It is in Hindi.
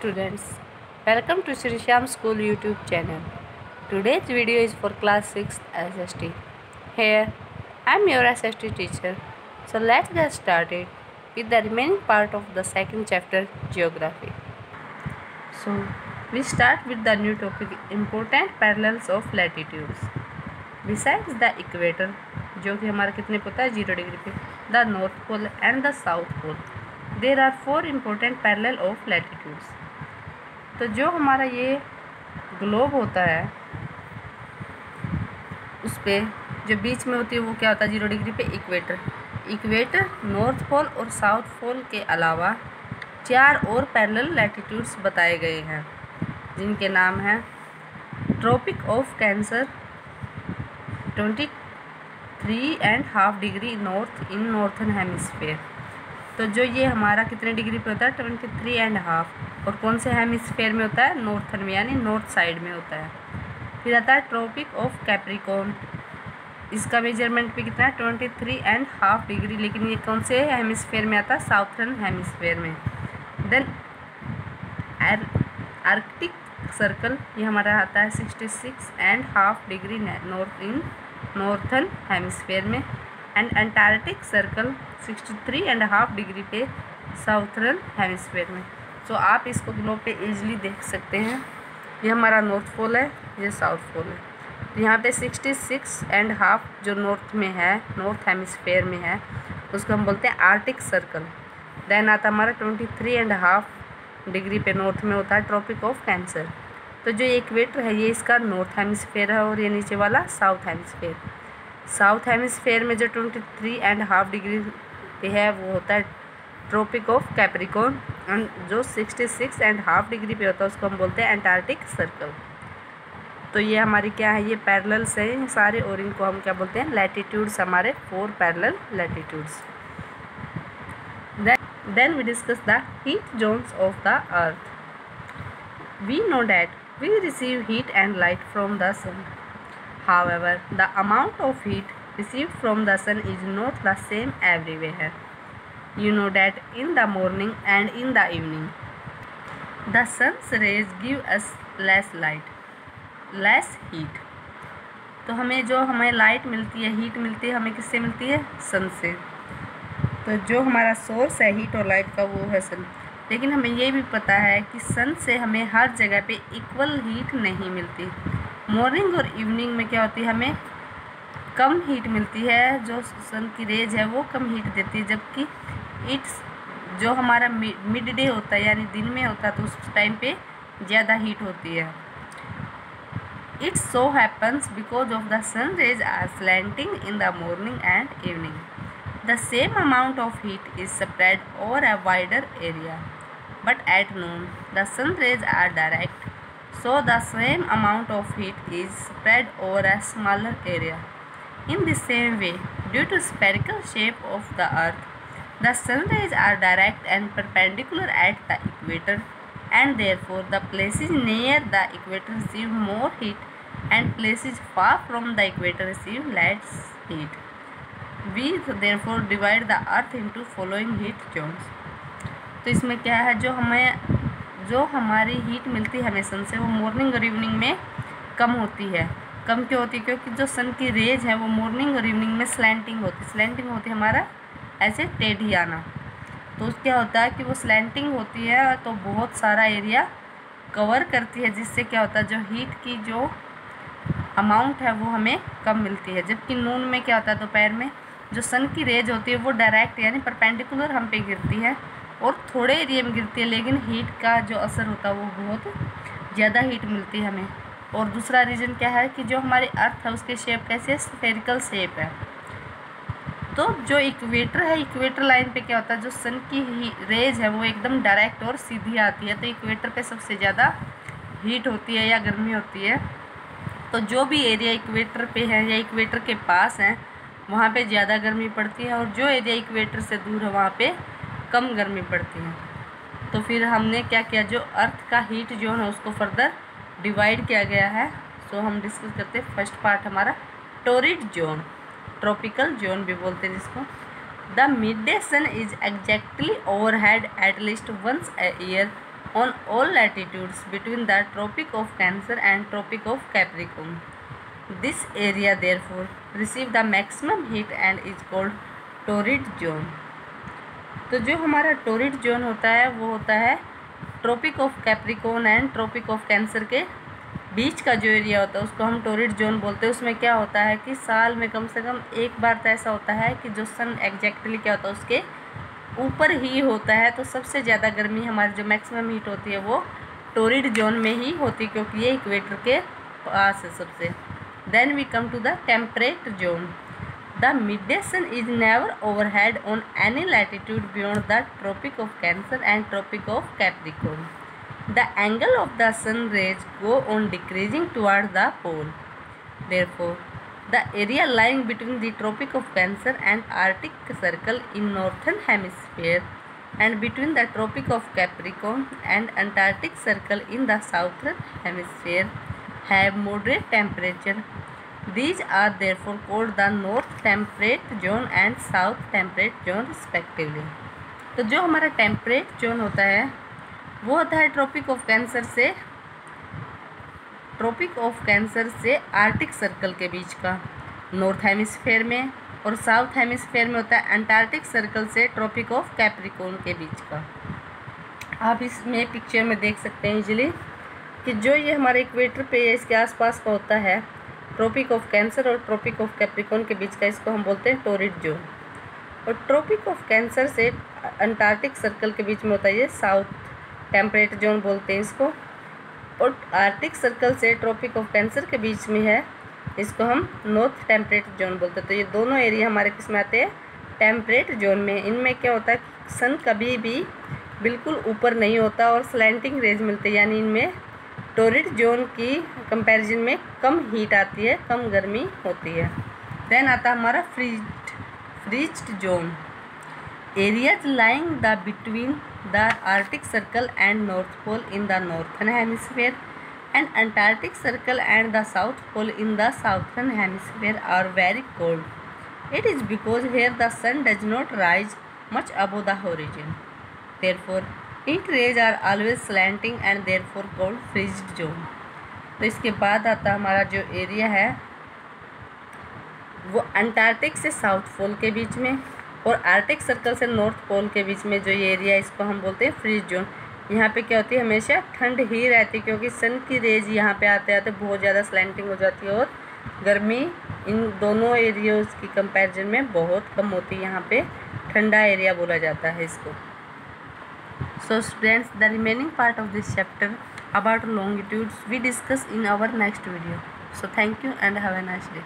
students, welcome to Sri Shyam School YouTube channel. Today's video is for class 6 SST. Here, I am your SST teacher. So let's get started with the remaining part of the second chapter, Geography. So we start with the new topic, important parallels of latitudes. Besides the equator, जो कि हमारा कितने पे होता है 0 डिग्री पे, the North Pole and the South Pole. There are 4 important parallel of latitudes. तो जो हमारा ये ग्लोब होता है उस पर जो बीच में होती है वो क्या होता है 0 डिग्री पे इक्वेटर नॉर्थ पोल और साउथ पोल के अलावा 4 और पैरेलल लैटिट्यूड्स बताए गए हैं जिनके नाम हैं Tropic of Cancer 23.5 degree north in northern hemisphere. तो जो ये हमारा कितने डिग्री पे होता है 23.5 और कौन से हेमिस्फीयर में होता है नॉर्थन में यानी नॉर्थ साइड में होता है। फिर आता है ट्रॉपिक ऑफ कैप्रिकॉर्न, इसका मेजरमेंट भी कितना है 23.5 डिग्री, लेकिन ये कौन से हेमिस्फीयर में आता है साउथर्न हेमिस्फीयर में। देन आर्कटिक सर्कल ये हमारा आता है 66.5 degree north in northern hemisphere में एंड अंटार्कटिक सर्कल 63.5 डिग्री पे साउथर्न हेमिस्फीयर में। सो आप इसको ग्लोब पे इजीली देख सकते हैं। ये हमारा नॉर्थ पोल है, ये साउथ पोल है। तो यहाँ पे 66.5 जो नॉर्थ में है नॉर्थ हेमिस्फीयर में है उसको हम बोलते हैं आर्कटिक सर्कल। देन आता हमारा 23.5 डिग्री पे नॉर्थ में होता है ट्रॉपिक ऑफ कैंसर। तो जो इक्वेटर है ये इसका नॉर्थ हेमिस्फीयर है और ये नीचे वाला साउथ हेमिस्फीयर। साउथ हेमिस्फीयर में जो 23.5 डिग्री पे है वो होता है ट्रॉपिक ऑफ कैप्रिकॉर्न एंड जो 66.5 डिग्री पे होता है उसको हम बोलते हैं अंटार्कटिक सर्कल। तो ये हमारी क्या है ये पैरेलल्स हैं सारे और इनको हम क्या बोलते हैं लैटिट्यूड्स, हमारे 4 parallel latitudes. Then we discuss the heat zones of the earth. We know that we receive heat and light from the sun. However, the amount of heat received from the sun is not the same everywhere. You know that in the morning and in the evening, the sun's rays give us less light, less heat. तो हमें लाइट मिलती है, हीट मिलती है, हमें किससे मिलती है सन से। तो जो हमारा सोर्स है हीट और लाइट का वो है सन। लेकिन हमें ये भी पता है कि सन से हमें हर जगह पे इक्वल हीट नहीं मिलती। मॉर्निंग और इवनिंग में क्या होती है हमें कम हीट मिलती है, जो सन की रेज है वो कम हीट देती है, जबकि इट्स जो हमारा मिड डे होता है यानी दिन में होता है तो उस टाइम पे ज़्यादा हीट होती है। It so happens because of the sun rays are slanting in the morning and evening the same amount of heat is spread over a wider area, but at noon the sun rays are direct, so the same amount of heat is spread over a smaller area. In the same way, due to spherical shape of the earth, the sun rays are direct and perpendicular at the equator, and therefore the places near the equator receive more heat and places far from the equator receive less heat. We therefore divide the earth into following heat zones. तो इसमें क्या है जो हमारी हीट मिलती है हमें सन से वो मॉर्निंग और इवनिंग में कम होती है। कम क्यों होती है क्योंकि जो सन की रेज है वो मॉर्निंग और इवनिंग में स्लैंटिंग होती है हमारा ऐसे टेढ़ी आना। तो क्या होता है कि वो स्लैंटिंग होती है तो बहुत सारा एरिया कवर करती है, जिससे क्या होता है जो हीट की जो अमाउंट है वो हमें कम मिलती है। जबकि नून में क्या होता है दोपहर में जो सन की रेज होती है वो डायरेक्ट यानी परपेंडिकुलर हम पे गिरती है और थोड़े एरिया में गिरती है, लेकिन हीट का जो असर होता है वो बहुत ज़्यादा हीट मिलती है हमें। और दूसरा रीज़न क्या है कि जो हमारी अर्थ है उसकी शेप कैसे स्फेरिकल शेप है। तो जो इक्वेटर है इक्वेटर लाइन पे क्या होता है जो सन की रेज है वो एकदम डायरेक्ट और सीधी आती है, तो इक्वेटर पे सबसे ज़्यादा हीट होती है या गर्मी होती है। तो जो भी एरिया इक्वेटर पे है या इक्वेटर के पास है वहाँ पे ज़्यादा गर्मी पड़ती है और जो एरिया इक्वेटर से दूर है वहाँ पे कम गर्मी पड़ती है। तो फिर हमने क्या किया जो अर्थ का हीट जोन है उसको फर्दर डिवाइड किया गया है। सो हम डिस्कस करते हैं फर्स्ट पार्ट हमारा टोरिड जोन, ट्रॉपिकल जोन भी बोलते हैं जिसको। The midday sun is exactly overhead at least once a year on all latitudes between the Tropic of Cancer and Tropic of Capricorn. This area therefore receives the maximum heat and is called torrid zone. तो जो हमारा टोरिड जोन होता है वो होता है Tropic of Capricorn and Tropic of Cancer के बीच का जो एरिया होता है उसको हम टोरिड जोन बोलते हैं। उसमें क्या होता है कि साल में कम से कम एक बार तो ऐसा होता है कि जो सन एग्जैक्टली क्या होता है उसके ऊपर ही होता है, तो सबसे ज़्यादा गर्मी हमारी जो मैक्सिमम हीट होती है वो टोरिड जोन में ही होती है क्योंकि ये इक्वेटर के पास है सबसे। Then we come to the temperate zone. The midday sun is never overhead on any latitude beyond the Tropic of Cancer and Tropic of Capricorn. The angle of the sun rays go on decreasing toward the pole. Therefore, the area lying between the Tropic of Cancer and Arctic Circle in northern hemisphere and between the Tropic of Capricorn and Antarctic Circle in the southern hemisphere have moderate temperature. These are therefore called the North Temperate Zone and South Temperate Zone respectively. तो जो हमारा टेम्परेट जोन होता है वो होता है ट्रॉपिक ऑफ कैंसर से आर्टिक सर्कल के बीच का नॉर्थ हेमिस्फेयर में, और साउथ हेमिस्फेयर में होता है अंटार्कटिक सर्कल से ट्रॉपिक ऑफ कैप्रिकॉर्न के बीच का। आप इसमें पिक्चर में देख सकते हैं इजीली कि जो ये हमारे इक्वेटर पे या इसके आसपास का होता है ट्रॉपिक ऑफ कैंसर और ट्रॉपिक ऑफ कैप्रिकॉर्न के बीच का, इसको हम बोलते हैं टोरिड जोन। और ट्रॉपिक ऑफ कैंसर से अंटार्कटिक सर्कल के बीच में होता है ये साउथ टेम्परेट जोन बोलते हैं इसको, और आर्कटिक सर्कल से ट्रॉपिक ऑफ कैंसर के बीच में है, इसको हम नॉर्थ टेम्परेट जोन बोलते हैं। तो ये दोनों एरिया हमारे किस में आते हैं? टेम्परेट जोन में। इनमें क्या होता है, सन कभी भी बिल्कुल ऊपर नहीं होता और स्लैंटिंग रेज मिलते हैं, यानी इनमें टोरिड जोन की कंपैरिजन में कम हीट आती है, कम गर्मी होती है। देन आता है हमारा freezed zone. Areas lying between the Arctic Circle and North Pole in the northern hemisphere and Antarctic Circle and the South Pole in the southern hemisphere are very cold. It is because here the sun does not rise much above the horizon. Therefore, heat rays are always slanting and therefore called freezed zone. तो इसके बाद आता हमारा जो एरिया है वो अंटार्कटिक से साउथ पोल के बीच में और आर्कटिक सर्कल से नॉर्थ पोल के बीच में जो ये एरिया है इसको हम बोलते हैं फ्रीज जोन। यहाँ पे क्या होती है, हमेशा ठंड ही रहती है क्योंकि सन की रेज यहाँ पे आते आते बहुत ज़्यादा स्लैंटिंग हो जाती है और गर्मी इन दोनों एरियाज़ की कंपैरिजन में बहुत कम होती है। यहाँ पे ठंडा एरिया बोला जाता है इसको। So students, the remaining part of this chapter about longitudes we discuss in our next video. So thank you and have a nice day.